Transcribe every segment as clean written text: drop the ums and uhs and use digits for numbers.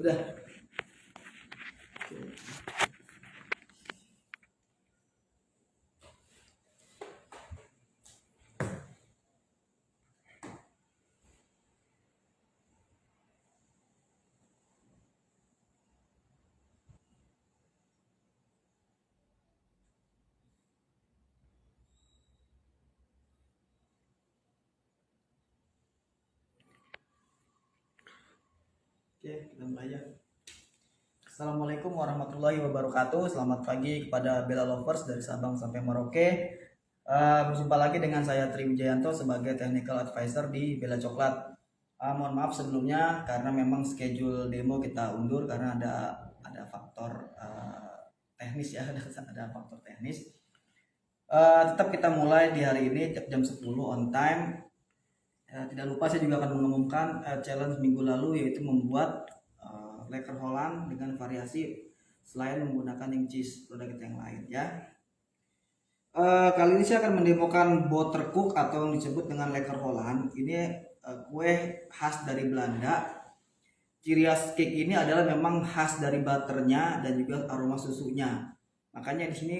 Udah. Oke, kita mulai ya. Assalamualaikum warahmatullahi wabarakatuh. Selamat pagi kepada Bella Lovers dari Sabang sampai Merauke. Berjumpa lagi dengan saya Tri Wijayanto sebagai Technical Advisor di Bella Coklat. Mohon maaf sebelumnya karena memang schedule demo kita undur karena ada faktor teknis ya, ada faktor teknis. Tetap kita mulai di hari ini jam 10 on time. Tidak lupa saya juga akan mengumumkan challenge minggu lalu, yaitu membuat Laker Holland dengan variasi selain menggunakan yang cheese produk kita yang lain ya. Kali ini saya akan mendemokan buttercook atau yang disebut dengan Laker Holland. Ini kue khas dari Belanda. Ciri khas cake ini adalah memang khas dari butternya dan juga aroma susunya. Makanya di sini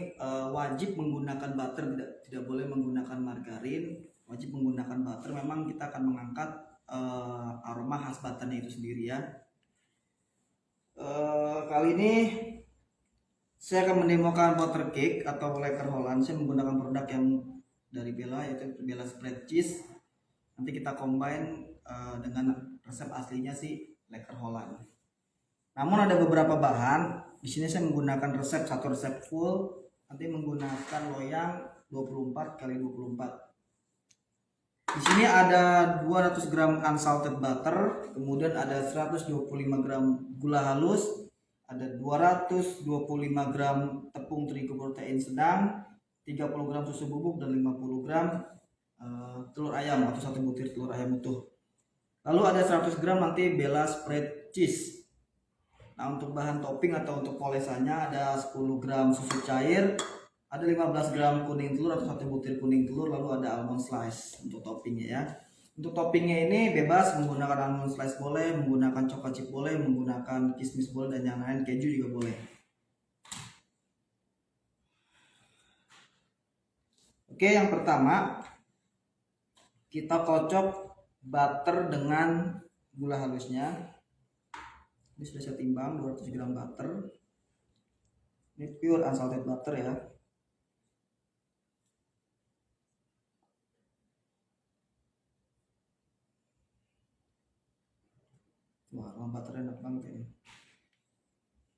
wajib menggunakan butter, tidak boleh menggunakan margarin. Wajib menggunakan butter. Memang kita akan mengangkat aroma khas butternya itu sendiri ya. Kali ini saya akan mendemokan butter cake atau Laker Holland. Saya menggunakan produk yang dari Bella, yaitu Bella spread cheese. Nanti kita combine dengan resep aslinya si Laker Holland. Namun ada beberapa bahan. Di sini saya menggunakan satu resep full. Nanti menggunakan loyang 24 x 24. Di sini ada 200 gram unsalted butter, kemudian ada 125 gram gula halus, ada 225 gram tepung terigu protein sedang, 30 gram susu bubuk dan 50 gram telur ayam atau 1 butir telur ayam utuh. Lalu ada 100 gram nanti Bella spread cheese. Nah, untuk bahan topping atau untuk polesannya ada 10 gram susu cair, ada 15 gram kuning telur atau 1 butir kuning telur, lalu ada almond slice untuk toppingnya ya. Untuk toppingnya ini bebas, menggunakan almond slice boleh, menggunakan coklat chip boleh, menggunakan kismis boleh, dan yang lain keju juga boleh. Oke, yang pertama kita kocok butter dengan gula halusnya. Ini sudah saya timbang 200 gram butter. Ini pure unsalted butter ya. Wah, aroma butter enak banget ini.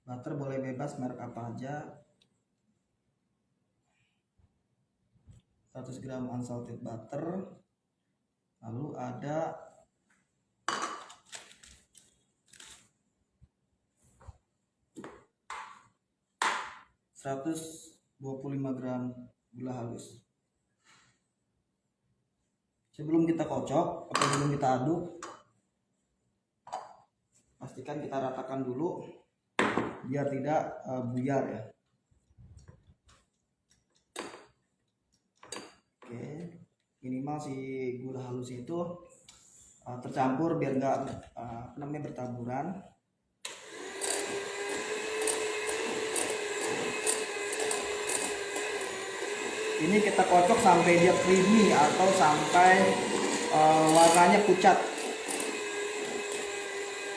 Butter boleh bebas merek apa aja. 100 gram unsalted butter. Lalu ada 125 gram gula halus. Sebelum kita kocok atau sebelum kita aduk, pastikan kita ratakan dulu biar tidak buyar ya. Oke, minimal si gula halus itu tercampur biar nggak bertaburan. Ini kita kocok sampai dia creamy atau sampai warnanya pucat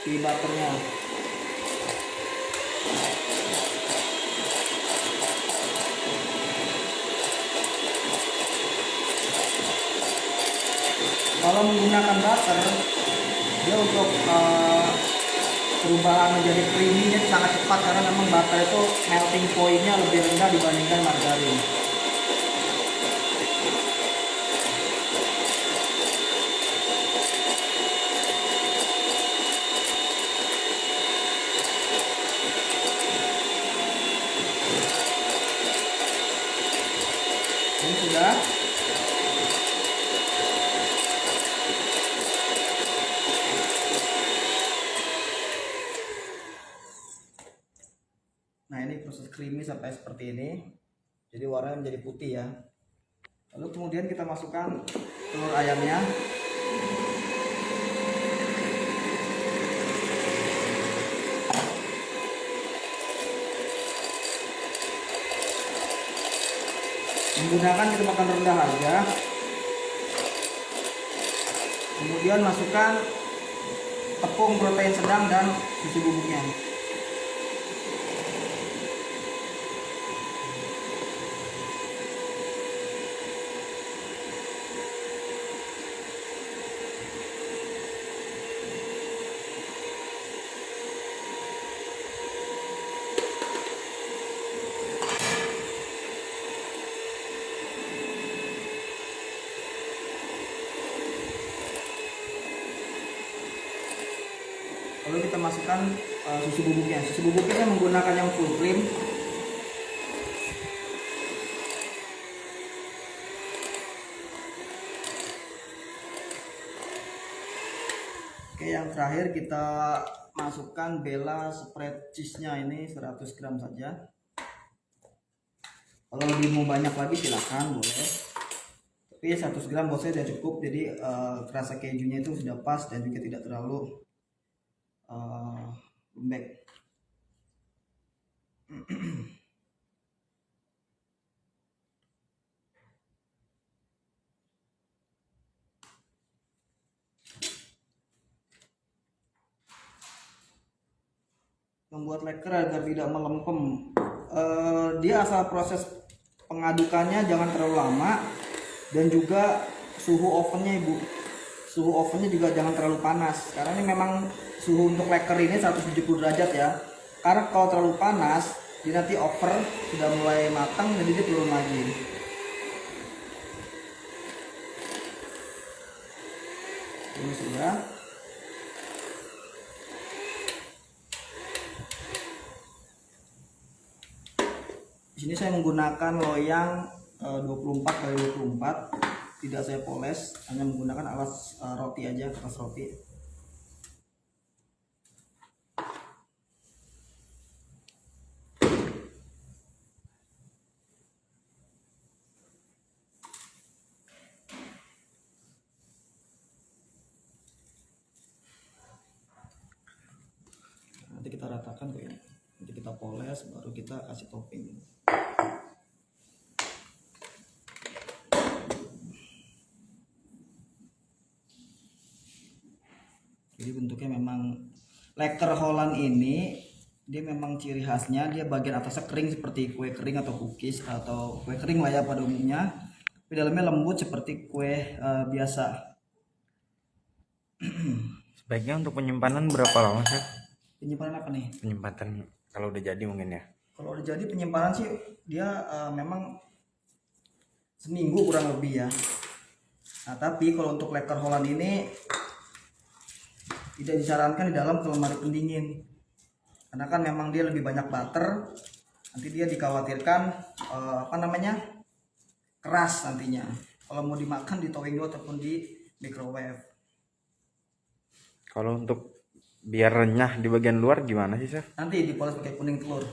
si butternya. Kalau menggunakan butter, dia untuk perubahan menjadi creamy-nya sangat cepat karena memang butter itu melting point-nya lebih rendah dibandingkan margarin. Ini sudah. Nah, ini proses creamy sampai seperti ini. Jadi warnanya menjadi putih ya. Lalu kemudian kita masukkan telur ayamnya. Menggunakan kecepatan rendah aja. Kemudian masukkan tepung protein sedang dan susu bubuknya. Lalu kita masukkan susu bubuknya. Susu bubuknya saya menggunakan yang full cream. Oke, yang terakhir kita masukkan Bella spread cheese-nya, ini 100 gram saja. Kalau lebih mau banyak lagi silahkan, boleh. Tapi 100 gram buat saya sudah cukup. Jadi rasa kejunya itu sudah pas dan juga tidak terlalu lembek. Membuat leker agar tidak melempem, dia asal proses pengadukannya jangan terlalu lama, dan juga suhu ovennya ibu, suhu ovennya juga jangan terlalu panas, karena ini memang suhu untuk leker ini 170 derajat ya. Karena kalau terlalu panas dia nanti over, sudah mulai matang jadi dia turun lagi. Ini sudah. Di sini saya menggunakan loyang 24x24, tidak saya poles, hanya menggunakan alas roti aja, kertas roti. Nanti kita ratakan kok ini, nanti kita poles baru kita kasih topping. Jadi bentuknya memang leker Holland ini, dia memang ciri khasnya dia bagian atasnya kering seperti kue kering atau cookies atau kue kering lah ya pada umumnya, tapi dalamnya lembut seperti kue biasa. Sebaiknya untuk penyimpanan berapa lama sih? Penyimpanan apa nih? Penyimpanan kalau udah jadi mungkin ya. Kalau udah jadi penyimpanan sih dia memang seminggu kurang lebih ya. Nah tapi kalau untuk leker Holland ini tidak disarankan di dalam lemari pendingin, karena kan memang dia lebih banyak butter, nanti dia dikhawatirkan keras nantinya kalau mau dimakan di towing ataupun di microwave. Kalau untuk biar renyah di bagian luar gimana sih, Chef? Nanti dipoles pakai kuning telur.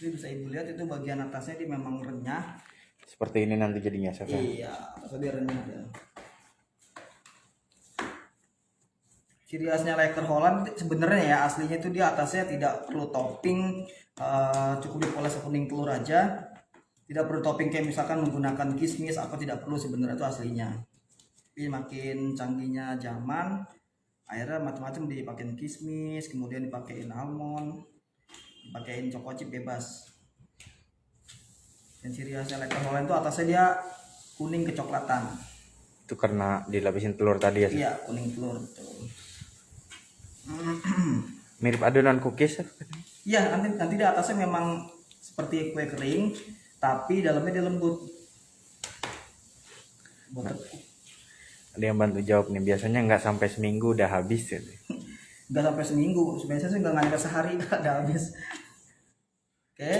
Jadi bisa ibu lihat itu bagian atasnya dia memang renyah. Seperti ini nanti jadinya, Chef. Iya, lebih renyah ya. Ciri khasnya leker Holland sebenarnya ya, aslinya itu dia atasnya tidak perlu topping, cukup dipoles kuning telur aja, tidak perlu topping kayak misalkan menggunakan kismis apa, tidak perlu sebenarnya, itu aslinya. Tapi makin canggihnya zaman, akhirnya macam-macam dipakein kismis, kemudian dipakein almond, dipakein choco chip bebas. Dan ciri khasnya leker Holland itu atasnya dia kuning kecoklatan. Itu karena dilapisin telur tadi ya, Chef? Iya, kuning telur betul. Mirip adonan cookies, Chef? Iya, nanti di atasnya memang seperti kue kering, tapi dalamnya dia lembut. Ada yang bantu jawab nih, biasanya nggak sampai seminggu udah habis ya? Nggak sampai seminggu, biasanya sih nggak nyampe sehari udah habis. Oke,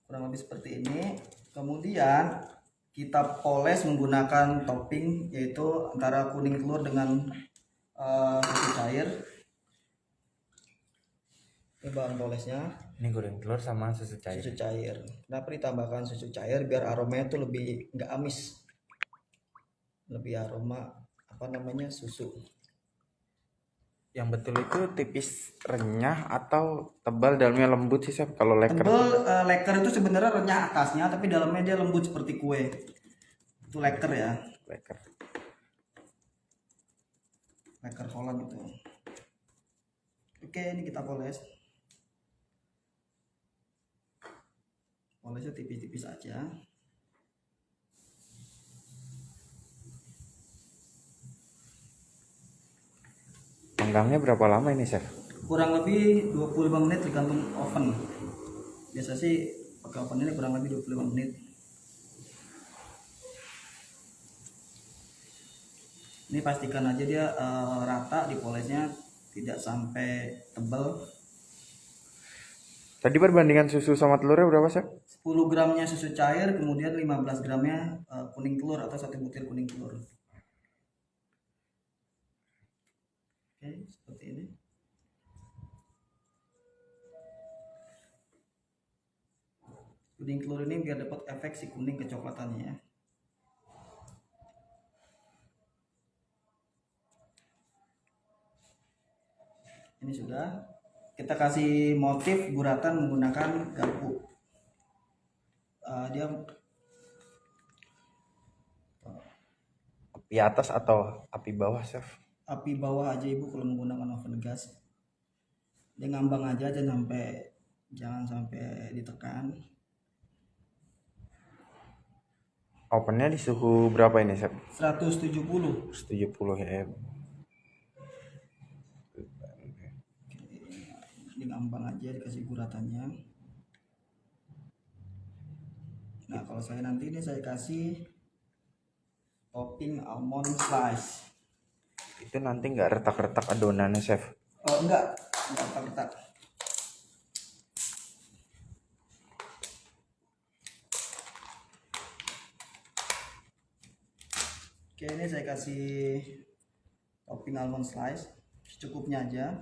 kurang lebih seperti ini. Kemudian kita poles menggunakan topping, yaitu antara kuning telur dengan susu cair. Ini bahan polesnya. Ini goreng telur sama susu cair. Susu cair. Kenapa ditambahkan susu cair? Biar aromanya tuh lebih nggak amis, lebih aroma susu. Yang betul itu tipis renyah atau tebal dalamnya lembut sih chef kalau leker? Tebel, leker itu sebenarnya renyah atasnya tapi dalamnya dia lembut seperti kue. Itu leker ya, Leker. leker Holland itu. Oke, ini kita poles. Polesnya tipis-tipis aja. Panggangnya berapa lama ini chef? Kurang lebih 25 menit tergantung oven. Biasa sih pakai oven ini kurang lebih 25 menit. Ini pastikan aja dia rata dipolesnya, tidak sampai tebal. Tadi perbandingan susu sama telurnya berapa chef? 10 gramnya susu cair, kemudian 15 gramnya kuning telur atau 1 butir kuning telur. Oke, seperti ini. Kuning telur ini biar dapat efek si kuning kecoklatannya ya. Ini sudah. Kita kasih motif guratan menggunakan garpu. Dia Api atas atau api bawah chef? api bawah aja ibu kalau menggunakan oven gas. Dia ngambang aja jangan sampai ditekan. Ovennya di suhu berapa ini chef? 170. 70 ya. Di ngambang aja dikasih guratannya. Nah kalau saya nanti ini saya kasih topping almond slice. Itu nanti nggak retak-retak adonannya chef? Oh enggak retak-retak. Oke, ini saya kasih topping almond slice secukupnya aja.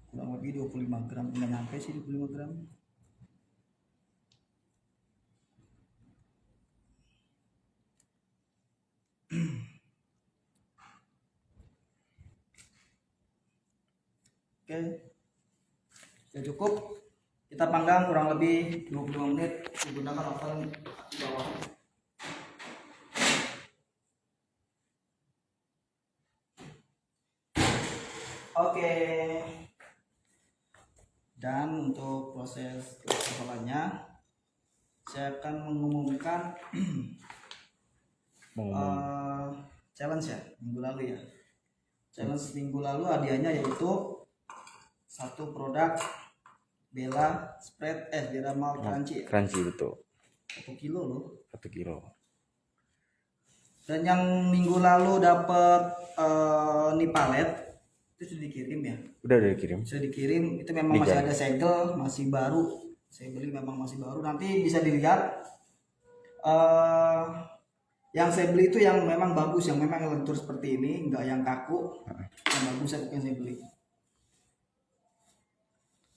Kurang lebih 25 gram, enggak nyampe sih 25 gram. Oke, sudah cukup. Kita panggang kurang lebih 25 menit menggunakan oven di bawah. Oke. Dan untuk proses kecoklatannya, saya akan mengumumkan challenge ya minggu lalu ya. Challenge minggu lalu hadiahnya yaitu satu produk Bella spread Bella malt crunchy ya. Crunchy betul. 1 kilo loh. 1 kilo. Dan yang minggu lalu dapat nih palet itu sudah dikirim ya. Udah dikirim. Sudah dikirim, itu memang masih ada segel, masih baru. Saya beli memang masih baru. Nanti bisa dilihat. Yang saya beli itu yang memang bagus, yang memang lentur seperti ini, enggak yang kaku. Yang bagus yang saya beli.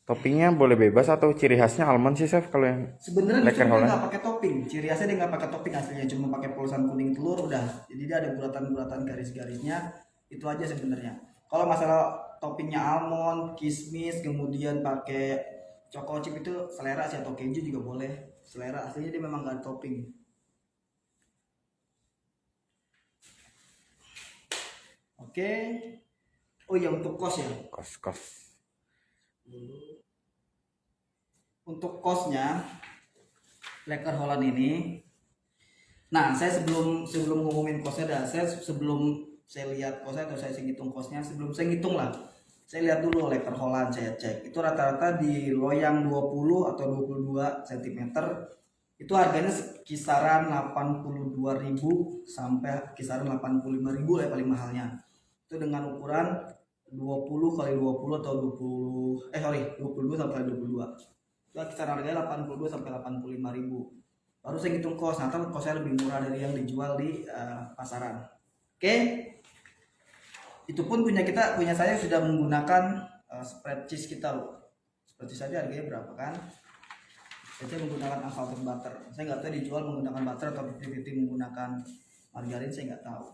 Toppingnya boleh bebas atau ciri khasnya almond sih chef kalau yang Sebenarnya leker dia Holland? nggak pakai topping, ciri khasnya dia nggak pakai topping aslinya, cuma pakai polosan kuning telur udah. Jadi dia ada guratan-guratan garis-garisnya, itu aja sebenarnya. Kalau masalah toppingnya almond, kismis, kemudian pakai choco chip itu selera sih, atau keju juga boleh. Selera aslinya dia memang nggak ada topping. Oke. Oh ya untuk kos ya. Kos. Untuk kosnya leker Holland ini, nah saya sebelum ngumumin kosnya dah, sebelum saya lihat kosnya atau saya ngitung kosnya, sebelum saya ngitung lah, saya lihat dulu leker Holland, saya cek itu rata-rata di loyang 20 atau 22 cm itu harganya kisaran 82.000 sampai kisaran 85.000 lah paling mahalnya. Itu dengan ukuran 20 kali 20 atau 22 sampai 22. Itu kisaran harganya 82 sampai 85.000. Baru saya ngitung kos, nah kosnya lebih murah dari yang dijual di pasaran. Oke. Itu pun punya saya sudah menggunakan spread cheese kita loh. Seperti saja harganya berapa kan? Saya menggunakan unsalted butter. Saya nggak tahu dijual menggunakan butter atau 50-50 menggunakan margarin, saya nggak tahu.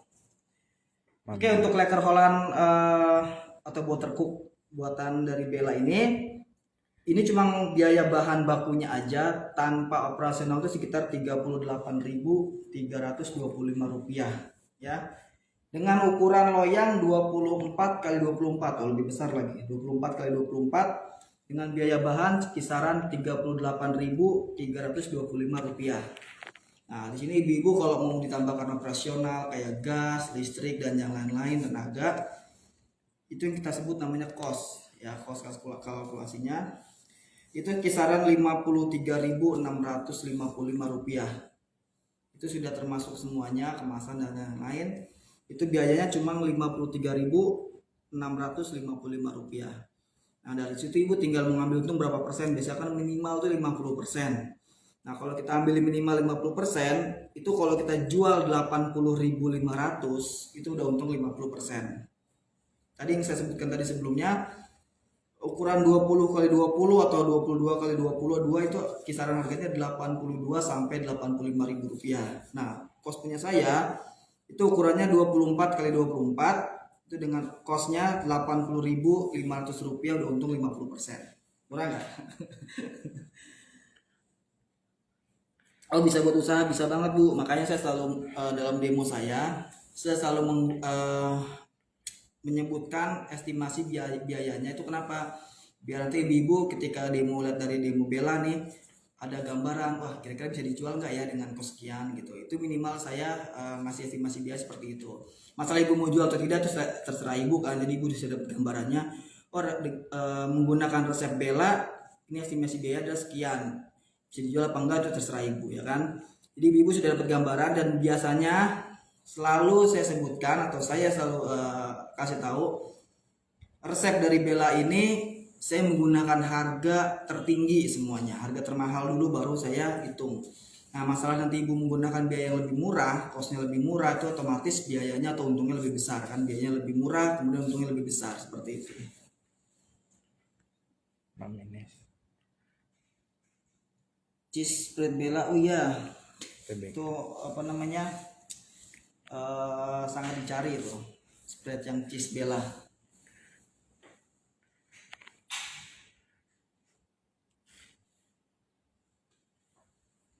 Oke, untuk leker Holland atau buttercook buatan dari Bella ini cuma biaya bahan bakunya aja tanpa operasional itu sekitar Rp38.325 ya. Dengan ukuran loyang 24 kali 24 atau lebih besar lagi, 24 kali 24 dengan biaya bahan kisaran Rp38.325. Nah, di sini ibu-ibu kalau mau ditambahkan operasional kayak gas, listrik dan yang lain-lain tenaga, itu yang kita sebut namanya kos ya, kos kalkulasinya itu kisaran Rp53.655. Itu sudah termasuk semuanya, kemasan dan lain-lain. Itu biayanya cuma Rp53.655. Nah, dari situ ibu tinggal mengambil untung berapa persen, biasanya kan minimal itu 50%. Nah, kalau kita ambil minimal 50%, itu kalau kita jual 80.500 itu udah untung 50%. Tadi yang saya sebutkan tadi sebelumnya, ukuran 20 kali 20 atau 22 kali 22 itu kisaran harganya 82 sampai Rp85.000. Nah, kos punya saya itu ukurannya 24 kali 24 itu dengan kosnya Rp80.500 udah untung 50%. Murah nggak? Oh, bisa buat usaha, bisa banget Bu. Makanya saya selalu dalam demo saya selalu menyebutkan estimasi biayanya. Itu kenapa? Biar nanti ibu ketika demo lihat dari demo Bella nih ada gambaran, wah kira-kira bisa dijual nggak ya dengan kos sekian gitu. Itu minimal saya ngasih estimasi biaya seperti itu. Masalah ibu mau jual atau tidak itu terserah ibu kan. Jadi ibu bisa dapat gambarannya. Oh, menggunakan resep Bella ini estimasi biaya ada sekian. Bisa dijual apa enggak itu terserah ibu ya kan. Jadi ibu sudah dapat gambaran dan biasanya selalu saya sebutkan atau saya selalu kasih tahu resep dari Bella ini saya menggunakan harga tertinggi semuanya, harga termahal dulu baru saya hitung. Nah, masalah nanti ibu menggunakan biaya yang lebih murah, kosnya lebih murah, itu otomatis biayanya atau untungnya lebih besar kan, biayanya lebih murah kemudian untungnya lebih besar seperti itu. Cheese spread Bella, oh iya itu apa namanya sangat dicari itu spread yang cheese Bella.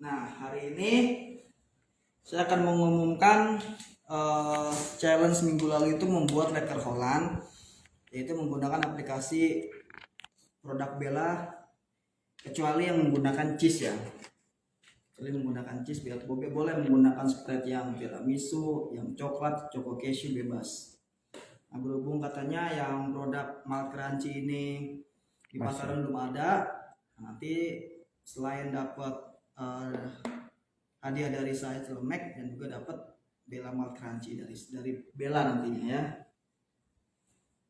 Nah, hari ini saya akan mengumumkan challenge minggu lalu itu membuat leker Holland, yaitu menggunakan aplikasi produk Bella kecuali yang menggunakan cheese ya. Kecuali menggunakan cheese, boleh menggunakan spread yang tiramisu, yang coklat, choco cashew bebas. Nah, berhubung katanya yang produk malt crunchy ini di pasaran belum ada, nanti selain dapat hadiah dari saya Celemek dan juga dapat Bella malt crunchy dari Bella nantinya ya.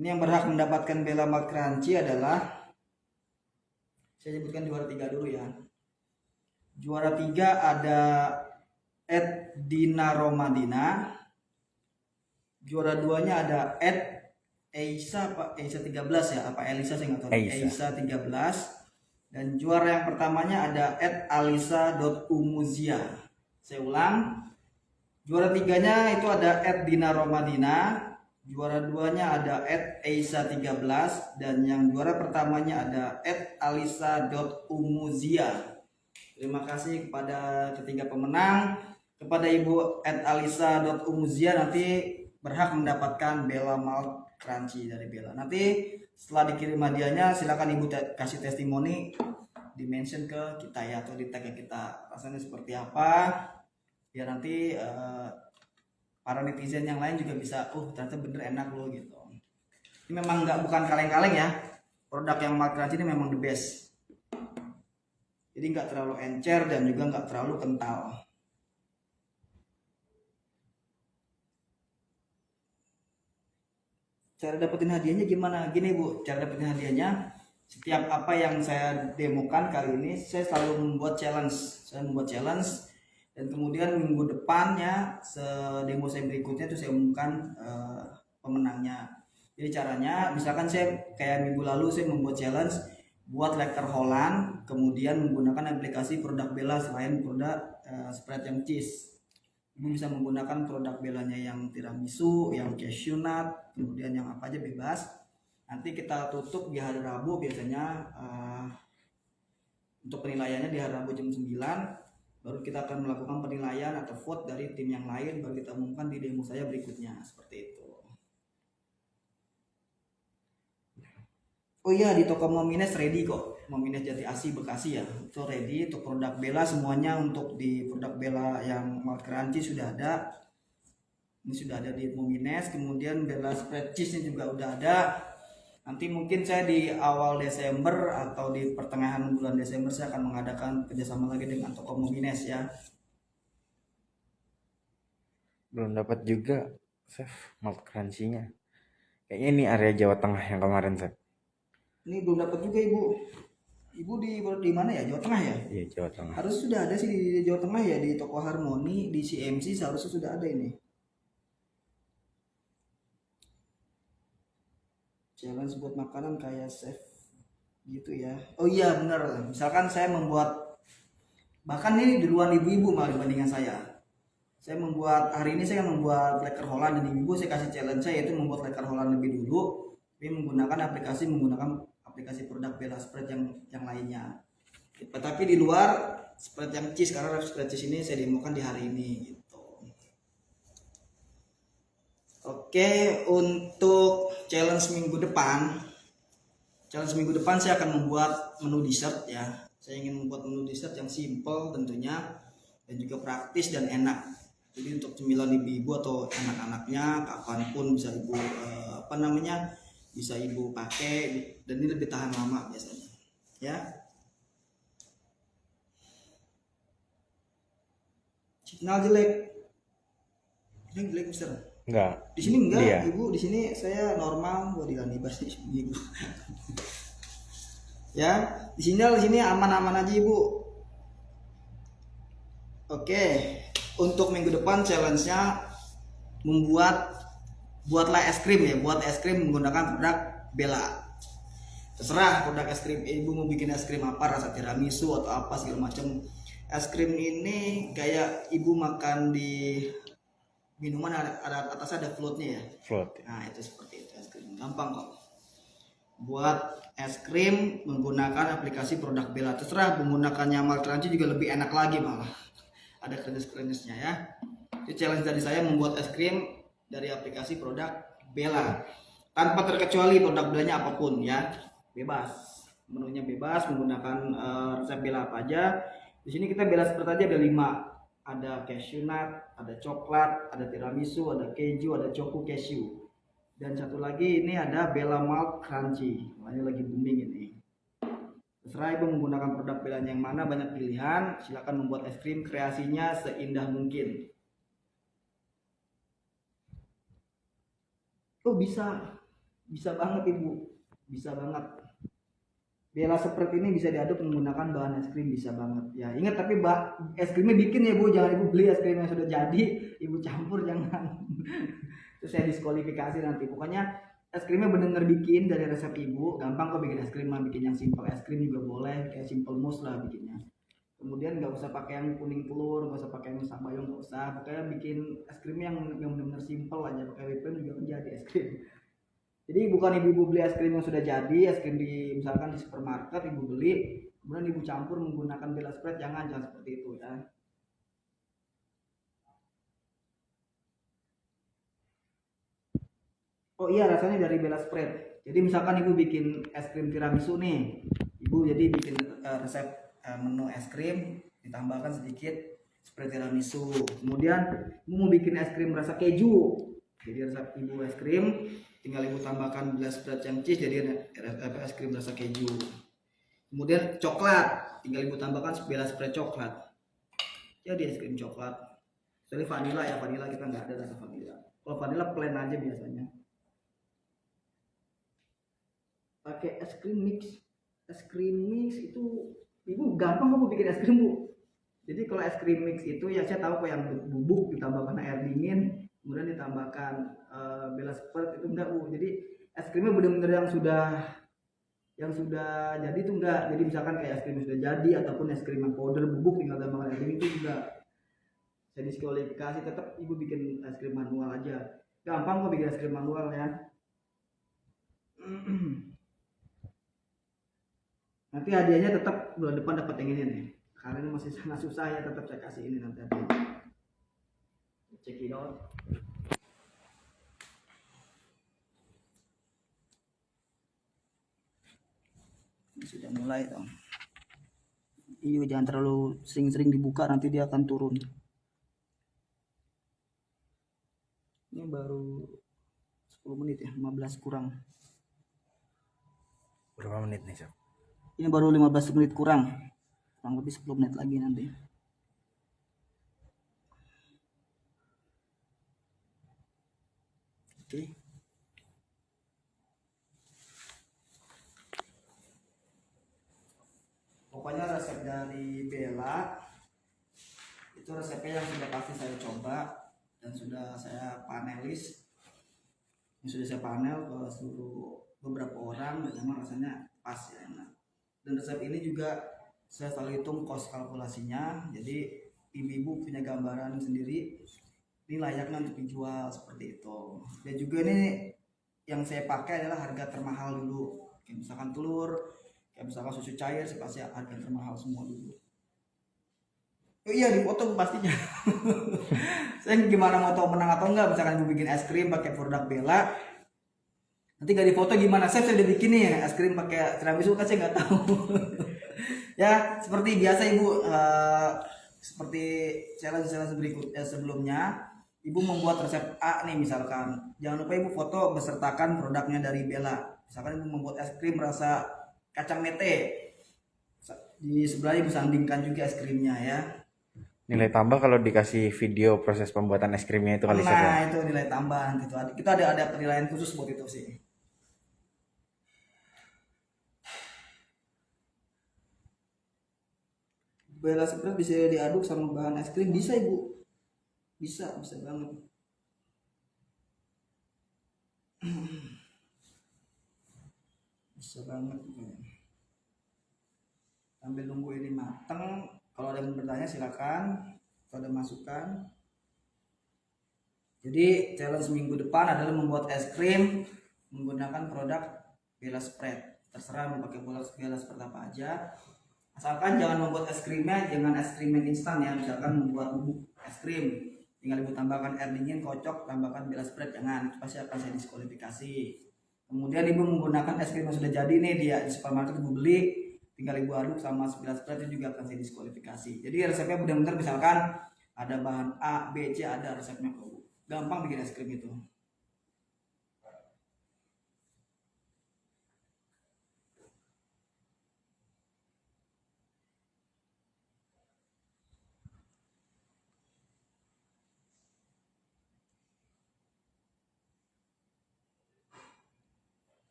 Ini yang berhak mendapatkan Bella malt crunchy adalah, saya sebutkan juara 3 dulu ya. Juara 3 ada Dina Romadina. Juara 2-nya ada Eisa 13 ya, apa Elisa saya nggak tahu. Eisa 13. Dan juara yang pertamanya ada @alisa.umuzia. Saya ulang. Juara 3-nya itu ada @Dina Romadina. Juara 2-nya ada @eisa13 dan yang juara pertamanya ada @alisa.umuzia. Terima kasih kepada ketiga pemenang. Kepada Ibu @alisa.umuzia nanti berhak mendapatkan Bella malt crunchy dari Bella. Nanti setelah dikirim hadiahnya silakan ibu kasih testimoni, di mention ke kita ya atau di tag kita rasanya seperti apa, biar nanti para netizen yang lain juga bisa ternyata bener enak loh gitu. Ini memang bukan kaleng-kaleng ya, produk yang malt crunchy ini memang the best. Jadi nggak terlalu encer dan juga nggak terlalu kental. Cara dapetin hadiahnya gimana? Gini Bu, cara dapetin hadiahnya setiap apa yang saya demokan kali ini saya selalu membuat challenge. Saya membuat challenge dan kemudian minggu depannya demo saya berikutnya itu saya umumkan pemenangnya. Jadi caranya misalkan saya kayak minggu lalu saya membuat challenge buat leker Holland kemudian menggunakan aplikasi produk Bella selain produk spread yang cheese. Ibu bisa menggunakan produk belanya yang tiramisu, yang cashew nut, kemudian yang apa aja bebas. Nanti kita tutup di hari Rabu biasanya, untuk penilaiannya di hari Rabu jam 9. Baru kita akan melakukan penilaian atau vote dari tim yang lain, baru kita umumkan di demo saya berikutnya, seperti itu. Oh iya, di toko Momines ready kok. Momines Jati Asih Bekasi ya, itu ready untuk produk Bella semuanya. Untuk di produk Bella yang malt crunchy sudah ada, ini sudah ada di Momines. Kemudian Bella spread cheese nya juga udah ada. Nanti mungkin saya di awal Desember atau di pertengahan bulan Desember saya akan mengadakan kerjasama lagi dengan toko Momines ya. Belum dapat juga, Chef, malt crunchy-nya. Kayaknya ini area Jawa Tengah yang kemarin, Chef. Ini belum dapat juga ibu. Ibu di mana ya? Jawa Tengah ya? Iya, Jawa Tengah. Harus sudah ada sih di Jawa Tengah ya, di toko Harmoni, di CMC seharusnya sudah ada ini. Challenge buat makanan kayak chef gitu ya. Oh iya benar. Misalkan saya membuat, bahkan ini duluan ibu-ibu malah dibandingkan saya. Saya membuat hari ini saya membuat leker Holland, dan ibu saya kasih challenge saya yaitu membuat leker Holland lebih dulu, tapi menggunakan aplikasi produk Bella Spread yang lainnya. Tapi di luar spread yang cheese, karena spread cheese ini saya demokan di hari ini gitu. Oke, untuk challenge minggu depan saya akan membuat menu dessert ya. Saya ingin membuat menu dessert yang simple tentunya, dan juga praktis dan enak. Jadi untuk cemilan ibu-ibu atau anak-anaknya kapanpun bisa ibu bisa ibu pakai, dan ini lebih tahan lama biasanya ya. Signal jelek. Ini jelek Mister. Enggak. Di sini enggak, Iya. Ibu. Di sini saya normal, gua dilibas nih Ibu. Ya, di sini aman-aman aja Ibu. Oke. Untuk minggu depan challenge-nya buatlah es krim ya, buat es krim menggunakan produk Bella. Terserah produk es krim, ibu mau bikin es krim apa, rasa tiramisu atau apa segala macam. Es krim ini kayak ibu makan di minuman ada atasnya ada floatnya ya. Float. Nah itu seperti itu es krim, gampang kok. Buat es krim menggunakan aplikasi produk Bella. Terserah menggunakannya malt crunchy juga lebih enak lagi malah. Ada krenyes-krenyesnya ya. Itu challenge dari saya, membuat es krim dari aplikasi produk Bella. Tanpa terkecuali produk Bellanya apapun ya. Bebas. Menunya bebas menggunakan resep Bella apa aja. Di sini kita Bella seperti aja ada 5. Ada cashew nut, ada coklat, ada tiramisu, ada keju, ada choco cashew. Dan satu lagi ini ada Bella Malt Crunchy. Ini lagi booming ini. Terserah ibu menggunakan produk Bellanya yang mana, banyak pilihan. Silakan membuat es krim kreasinya seindah mungkin. Oh bisa banget ibu, bisa banget. Bella seperti ini bisa diaduk menggunakan bahan es krim, bisa banget. Ya ingat, tapi es krimnya bikin ya bu, jangan ibu beli es krim yang sudah jadi, ibu campur jangan. Terus saya diskualifikasi nanti. Pokoknya es krimnya benar-benar bikin dari resep ibu, gampang kok bikin es krim. Bikin yang simple es krim juga boleh, kayak simple mousse lah bikinnya. Kemudian nggak usah pakai yang kuning telur, nggak usah pakai yang sabayong, nggak usah. Pokoknya bikin es krim yang benar-benar simple aja, pakai whipped cream juga menjadi es krim. Jadi bukan ibu beli es krim yang sudah jadi, es krim misalkan di supermarket ibu beli, kemudian ibu campur menggunakan Bella Spread, jangan seperti itu ya. Oh iya, rasanya dari Bella Spread. Jadi misalkan ibu bikin es krim tiramisu nih, ibu jadi bikin resep menu es krim, ditambahkan sedikit spread tiramisu. Kemudian ibu mau bikin es krim rasa keju, jadi resep ibu es krim, tinggal ibu tambahkan Bella Spread yang cheese, jadi es krim rasa keju. Kemudian coklat, tinggal ibu tambahkan Bella Spread coklat, jadi es krim coklat. Jadi vanilla ya, vanilla kita nggak ada rasa vanilla. Kalau vanilla plain aja biasanya. Pakai es krim mix itu ibu gampang kok bikin es krim bu. Jadi kalau es krim mix itu ya saya tahu kok, yang bubuk ditambahkan air dingin, kemudian ditambahkan Bella Spread itu enggak bu. Jadi es krimnya benar-benar yang sudah jadi itu enggak. Jadi misalkan kayak es krim sudah jadi ataupun es krim yang powder bubuk tinggal tambahkan air dingin itu juga. saya diskualifikasi. Tetap ibu bikin es krim manual aja, gampang kok bikin es krim manual ya. Nanti hadiahnya tetap bulan depan dapat yang ini nih, karena ini masih sangat susah ya, tetap saya kasih ini nanti. Check it out. Ini sudah mulai dong. Iya, jangan terlalu sering-sering dibuka, nanti dia akan turun. Ini baru 10 menit ya, 15 kurang. Berapa menit nih, Chef? Ini baru 15 menit kurang lebih 10 menit lagi nanti. Oke. Pokoknya resep dari Bella itu resepnya yang sudah pasti saya coba dan sudah saya panelis. Yang sudah saya panel ke seluruh beberapa orang, dan memang rasanya pas ya, enak. Dan resep ini juga saya selalu hitung kos kalkulasinya, jadi ibu-ibu punya gambaran sendiri ini layaknya untuk dijual seperti itu. Dan juga ini yang saya pakai adalah harga termahal dulu, kayak misalkan telur, kayak misalkan susu cair, saya pasti harga termahal semua dulu. Oh iya, di foto pastinya. Saya gimana mau tahu menang atau enggak? Misalkan ibu bikin es krim pakai produk Bella, nanti gak di foto gimana? Saya udah bikin nih es krim pakai tiramisu, kan saya nggak tahu. Ya seperti biasa ibu, seperti challenge berikutnya sebelumnya, ibu membuat resep A nih misalkan, jangan lupa ibu foto besertakan produknya dari Bella. Misalkan ibu membuat es krim rasa kacang mete, di sebelah ibu sandingkan juga es krimnya ya. Nilai tambah kalau dikasih video proses pembuatan es krimnya itu kali, Chef, ya? Nah itu nilai tambahan gitu, kita ada penilaian khusus buat itu sih. Bella spread bisa diaduk sama bahan es krim, bisa ibu, bisa banget. Bisa banget. Sambil nunggu ini mateng, kalau ada yang bertanya silakan, kalau ada masukan. Jadi challenge minggu depan adalah membuat es krim menggunakan produk Bella Spread. Terserah mau pakai Bella Spread apa aja, asalkan jangan membuat es krimnya jangan es krim yang instan ya. Misalkan membuat bubuk es krim, tinggal ibu tambahkan air dingin, kocok, tambahkan Bella Spread, jangan, pasti akan saya diskualifikasi. Kemudian ibu menggunakan es krim yang sudah jadi nih, dia di supermarket ibu beli, tinggal ibu aduk sama Bella Spread, itu juga akan saya diskualifikasi. Jadi resepnya benar-benar misalkan ada bahan A, B, C, ada resepnya, gampang bikin es krim itu.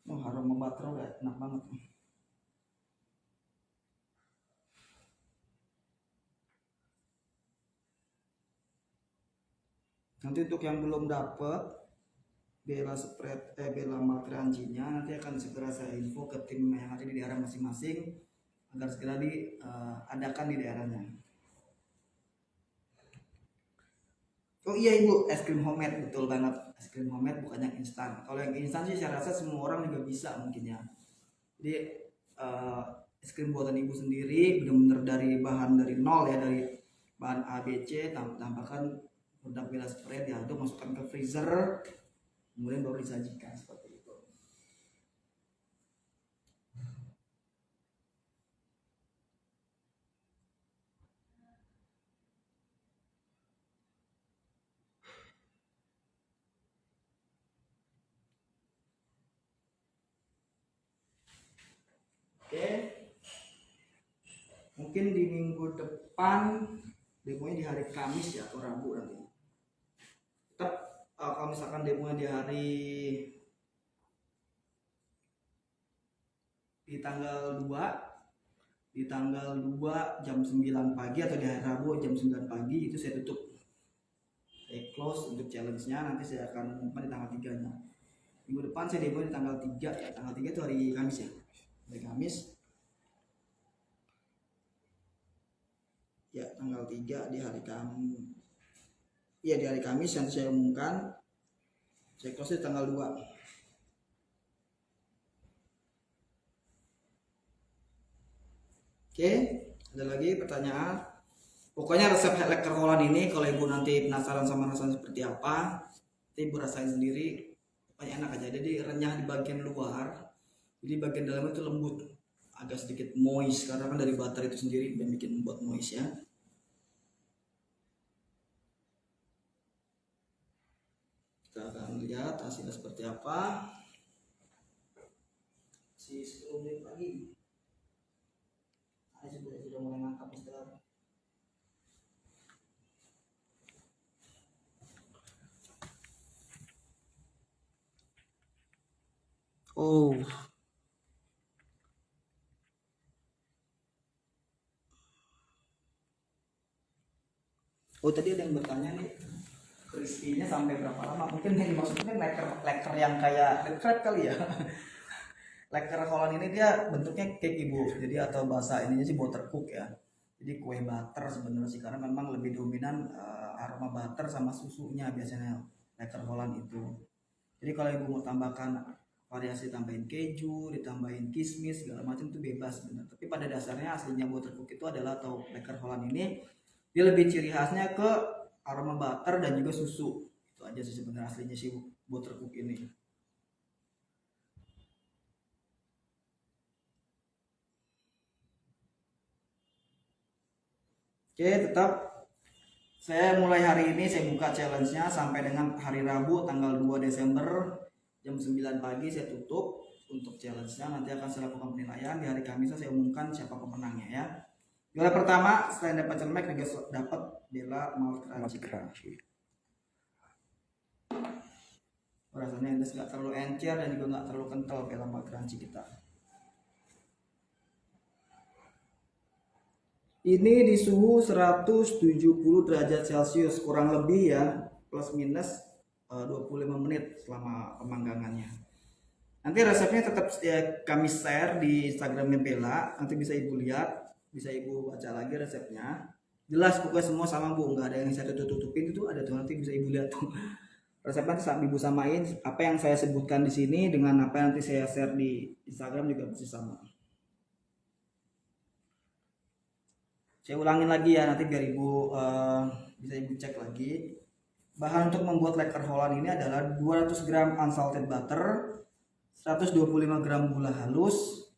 Oh, aroma butter ya enak banget. Nanti untuk yang belum dapet Bella Spread, Bella Malcrunchy-nya, nanti akan segera saya info ke tim yang ada di daerah masing-masing agar segera diadakan di daerahnya. Oh iya ibu, es krim homemade, betul banget, es krim homemade bukan yang instan. Kalau yang instan sih saya rasa semua orang juga bisa mungkin ya. Jadi es krim buatan ibu sendiri, benar-benar dari bahan dari nol ya, dari bahan A, B, C, tambahkan produk Bella Spread, diaduk, masukkan ke freezer, kemudian baru disajikan seperti itu. Oke, mungkin di minggu depan, demonya di hari Kamis ya atau Rabu nanti. Tetap kalau misalkan demonya di hari di tanggal 2 jam 9 pagi, atau di hari Rabu jam 9 pagi, itu saya tutup, saya close untuk challenge-nya. Nanti saya akan umumkan di tanggal 3 nya. Minggu depan saya demo di tanggal 3 ya. Tanggal 3 itu hari Kamis ya, hari Kamis. ya tanggal 3 di hari Kamis. Iya, di hari Kamis yang saya umumkan. Saya close di tanggal 2. Oke, ada lagi pertanyaan? Pokoknya resep lekker Holland ini kalau ibu nanti penasaran sama rasanya seperti apa, nanti ibu rasain sendiri. Pokoknya enak aja. Jadi renyah di bagian luar, jadi bagian dalam itu lembut, agak sedikit moist karena kan dari butter itu sendiri yang bikin membuat moist ya. Kita akan lihat hasilnya seperti apa. Si 10 menit lagi. Saya sudah mulai ngangkap Mister. Oh, tadi ada yang bertanya nih, crispy-nya sampai berapa lama? Mungkin yang dimaksudnya leker yang kayak red crab kali ya. Lekker Holland ini dia bentuknya cake ibu, jadi atau bahasa ininya sih buttercook ya. Jadi kue butter sebenarnya sih karena memang lebih dominan aroma butter sama susunya biasanya lekker Holland itu. Jadi kalau ibu mau tambahkan variasi, tambahin keju, ditambahin kismis segala macam itu bebas sebenarnya. Tapi pada dasarnya aslinya buttercook itu adalah atau lekker Holland ini dia lebih ciri khasnya ke aroma butter dan juga susu. Itu aja sih sebenarnya aslinya si buttercook ini. Oke, tetap saya mulai hari ini saya buka challenge-nya sampai dengan hari Rabu tanggal 2 Desember jam 9 pagi saya tutup untuk challenge-nya. Nanti akan saya lakukan penilaian. Di hari Kamis saya umumkan siapa pemenangnya ya. Juara pertama selain dapat celemek juga dapat Bella Malt Crunchy. Rasanya nggak terlalu encer dan juga nggak terlalu kental Bella Malt Crunchy kita. Ini di suhu 170 derajat Celcius kurang lebih ya, plus minus 25 menit selama pemanggangannya. Nanti resepnya tetap kami share di Instagramnya Bella, nanti bisa ibu lihat, bisa ibu baca lagi resepnya. Jelas pokoknya semua sama bu, nggak ada yang saya tutupin itu ada tuh, nanti bisa ibu lihat tuh. Resepnya ibu samain apa yang saya sebutkan di sini dengan apa yang nanti saya share di Instagram juga pasti sama. Saya ulangin lagi ya nanti biar ibu bisa ibu cek lagi. Bahan untuk membuat lekker Holland ini adalah 200 gram unsalted butter, 125 gram gula halus,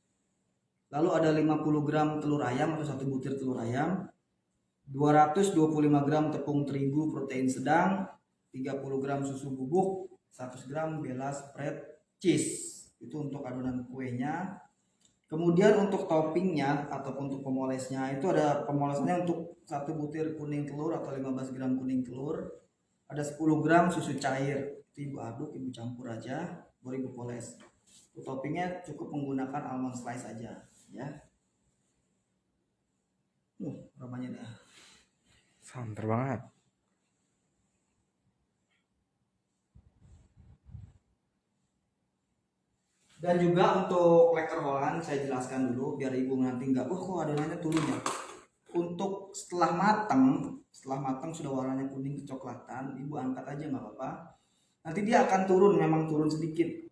lalu ada 50 gram telur ayam atau 1 butir telur ayam, 225 gram tepung terigu protein sedang, 30 gram susu bubuk, 100 gram Bella spread cheese. Itu untuk adonan kuenya. Kemudian untuk toppingnya ataupun untuk pemolesnya itu ada pemolesannya untuk 1 butir kuning telur atau 15 gram kuning telur, ada 10 gram susu cair. Itu ibu aduk, ibu campur aja, baru ibu poles. Untuk toppingnya cukup menggunakan almond slice aja ya. Aromanya dah. Santer banget. Dan juga untuk lekker Holland saya jelaskan dulu biar ibu nanti nggak, kok adonannya turun ya. Untuk setelah matang sudah warnanya kuning kecoklatan, ibu angkat aja nggak apa-apa. Nanti dia akan turun, memang turun sedikit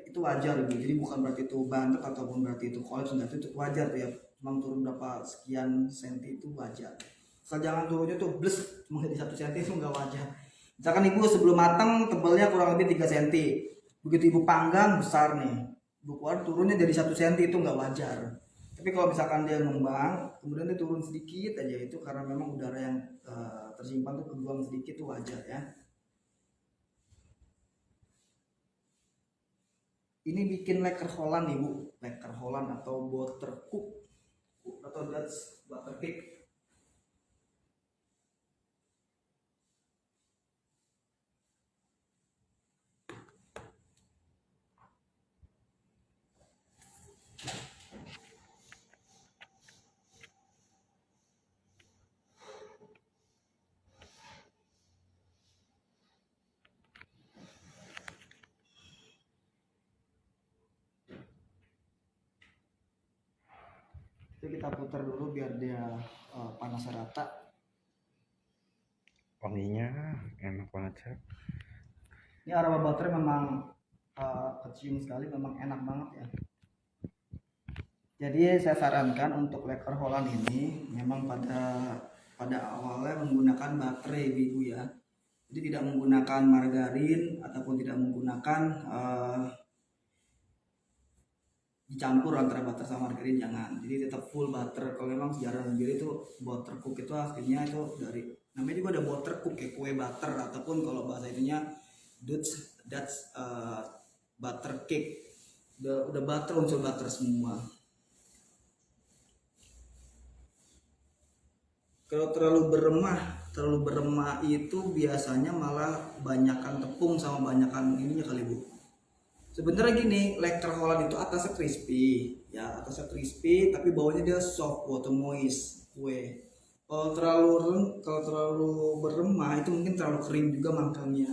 itu wajar ibu. Jadi bukan berarti itu bantet ataupun berarti itu kolaps, enggak, itu wajar tuh ya. Memang turun berapa sekian senti itu wajar. Asal jangan turunnya tuh bles cuma di 1 senti itu nggak wajar. Misalkan ibu sebelum matang tebalnya kurang lebih 3 senti. Begitu ibu panggang besar nih, ibu keluar turunnya dari 1 senti itu nggak wajar. Tapi kalau misalkan dia ngembang kemudian dia turun sedikit aja, itu karena memang udara yang tersimpan tuh kebuang sedikit tuh wajar ya. Ini bikin lekker Holland nih bu, lekker Holland atau buttercook atau Dutch butter cake. Itu kita putar dulu biar dia panas rata. Wanginya enak banget chef. Ini aroma baterai memang kecium sekali, memang enak banget ya. Jadi saya sarankan untuk Laker Holland ini memang pada awalnya menggunakan baterai ibu ya. Jadi tidak menggunakan margarin ataupun tidak menggunakan dicampur antara butter sama margarin, jangan. Jadi tetap full butter. Kalau memang sejarah sendiri itu butter cook itu artinya itu dari namanya juga ada butter cook ya, kue butter, ataupun kalau bahasa itunya Dutch butter cake. Udah butter, unsur butter semua. Kalau terlalu beremah itu biasanya malah banyakkan tepung sama banyakkan ininya kali bu. Sebenarnya gini, Laker Holland itu atasnya crispy, ya atasnya crispy, tapi bawahnya dia soft atau moist kue. Kalau terlalu beremah itu mungkin terlalu kering juga mangkangnya.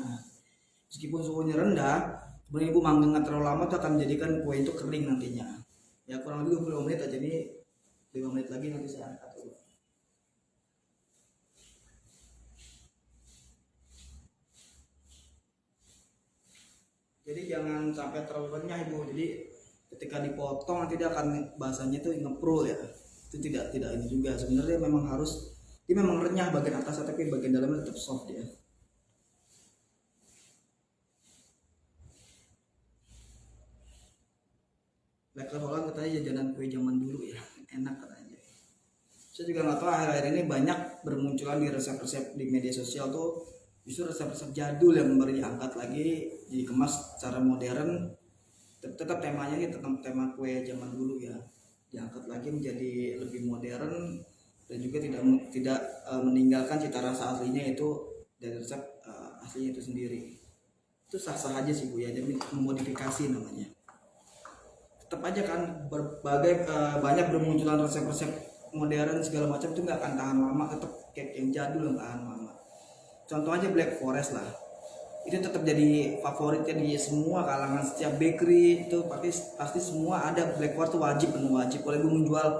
Meskipun suhunya rendah, sebenarnya ibu manggang terlalu lama itu akan menjadikan kue itu kering nantinya. Ya kurang lebih 20 menit aja, ini 5 menit lagi nanti saya angkat dulu. Jadi jangan sampai terlalu renyah ibu. Jadi ketika dipotong nanti dia akan bahasanya itu ngeprul ya. Itu tidak ini juga. Sebenarnya memang harus dia memang renyah bagian atasnya tapi bagian dalamnya tetap soft ya. Laker Holland katanya jajanan kue zaman dulu ya, enak katanya. Saya juga nggak tahu akhir-akhir ini banyak bermunculan di resep-resep di media sosial tuh justru resep-resep jadul yang baru diangkat lagi dikemas secara modern. Tetap temanya ini tetap tema kue zaman dulu ya, diangkat lagi menjadi lebih modern dan juga tidak meninggalkan cita rasa aslinya itu dari resep aslinya itu sendiri. Itu sah-sah aja sih bu ya, jadi memodifikasi namanya. Tetap aja kan banyak bermunculan resep-resep modern segala macam itu nggak akan tahan lama, tetap kayak yang jadul yang tahan lama. Contoh aja Black Forest lah, itu tetap jadi favoritnya di semua kalangan, setiap bakery itu pasti semua ada Black Forest tuh wajib, menu wajib. Kalau ibu menjual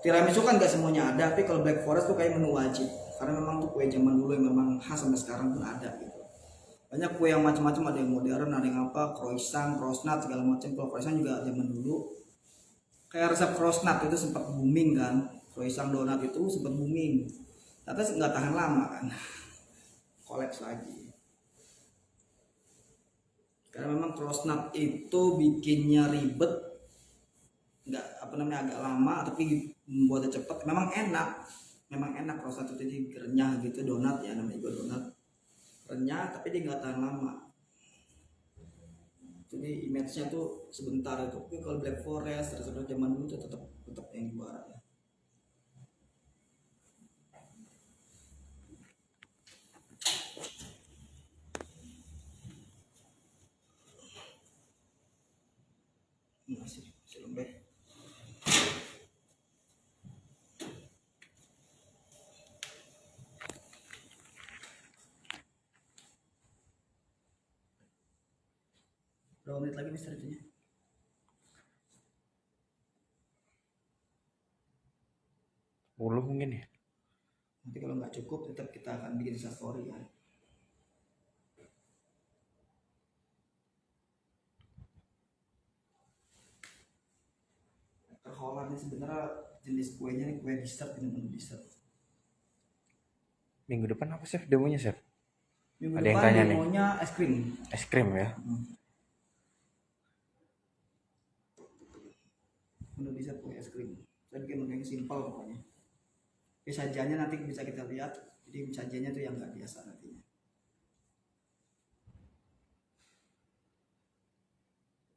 tiramisu kan nggak semuanya ada, tapi kalau Black Forest tuh kayak menu wajib karena memang tuh kue zaman dulu yang memang khas sampai sekarang pun ada gitu. Banyak kue yang macam-macam, ada yang modern, ada yang apa croissant segala macam. Kalau croissant juga zaman dulu kayak resep croissant itu sempat booming kan, croissant donat itu sempat booming tapi nggak tahan lama kan, kolaps lagi karena memang croissant itu bikinnya ribet, nggak agak lama tapi membuatnya cepat. Memang enak croissant itu, jadi renyah gitu, donat ya namanya juga donat, renyah tapi dia nggak tahan lama. Jadi image-nya tuh sebentar itu. Tapi kalau Black Forest resep zaman dulu tuh tetap yang juara ya. Masih lembek. Berapa menit lagi Mister itunya? Puluh mungkin ya. Nanti kalau nggak cukup tetap kita akan bikin story ya. Holland ini sebenarnya jenis kuenya ini kue dessert, ini menu dessert. Minggu depan apa chef demonya chef? Minggu Ada yang depan tanya nih. demonya es krim. Es krim ya. Menu dessert kue es krim. Saya bikin menu yang simpel pokoknya. Tapi sajiannya nanti bisa kita lihat. Jadi sajiannya tuh yang nggak biasa nantinya.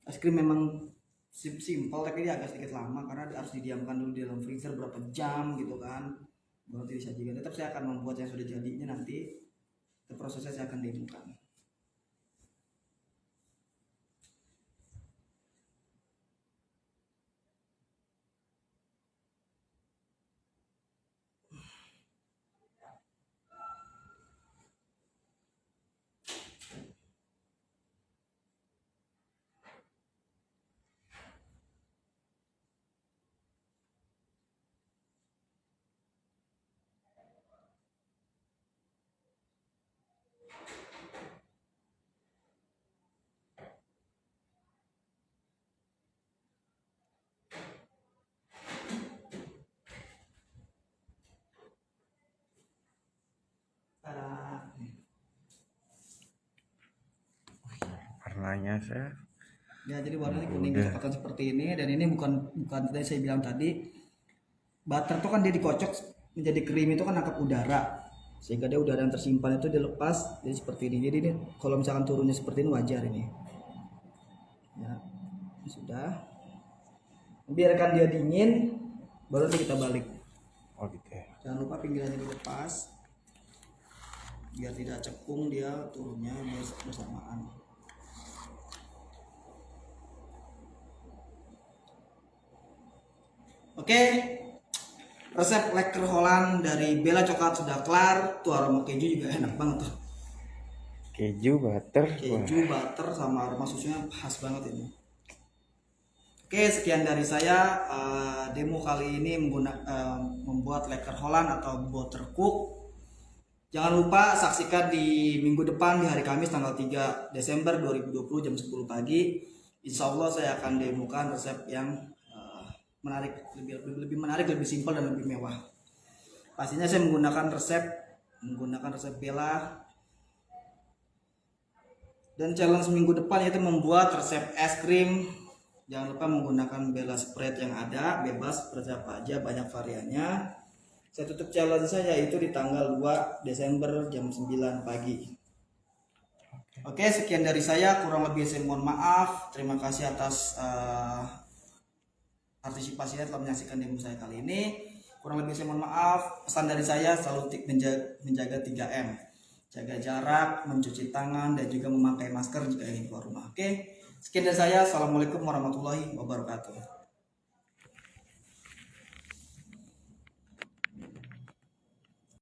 Es krim memang simpel tapi dia agak sedikit lama karena harus didiamkan dulu di dalam freezer berapa jam gitu kan, baru disajikan. Tetap saya akan membuat yang sudah jadinya nanti, prosesnya saya akan demokan. warnanya, chef. Ya, jadi warnanya kuning Udah. kecoklatan seperti ini, dan ini bukan tadi saya bilang tadi, butter tuh kan dia dikocok menjadi krim itu kan nangkap udara, sehingga dia udara yang tersimpan itu dilepas jadi seperti ini. Jadi ini kalau misalkan turunnya seperti ini wajar ini. Ya, ini sudah. Biarkan dia dingin, baru nanti kita balik. Oh gitu ya. Jangan lupa pinggirannya dilepas, biar tidak cekung dia turunnya bersamaan. Oke, resep leker Holland dari Bella Coklat sudah kelar. Tuh aroma keju juga enak banget tuh. Keju, butter. Wah. Keju, butter, sama aroma susunya khas banget ini. Oke, sekian dari saya. Demo kali ini membuat leker Holland atau butter cook. Jangan lupa saksikan di minggu depan di hari Kamis tanggal 3 Desember 2020 jam 10 pagi. Insya Allah saya akan demokan resep yang menarik, lebih menarik, lebih simpel dan lebih mewah. Pastinya saya menggunakan resep Bella. Dan challenge minggu depan yaitu membuat resep es krim. Jangan lupa menggunakan Bella spread yang ada, bebas spread apa aja, banyak variannya. Saya tutup challenge saya itu di tanggal 2 Desember jam 9 pagi. Oke, sekian dari saya, kurang lebih saya mohon maaf. Terima kasih atas partisipasinya telah menyaksikan demo saya kali ini. Kurang lebih saya mohon maaf. Pesan dari saya selalu menjaga 3M. Jaga jarak, mencuci tangan, dan juga memakai masker jika ingin keluar rumah. Oke, sekian dari saya. Assalamualaikum warahmatullahi wabarakatuh.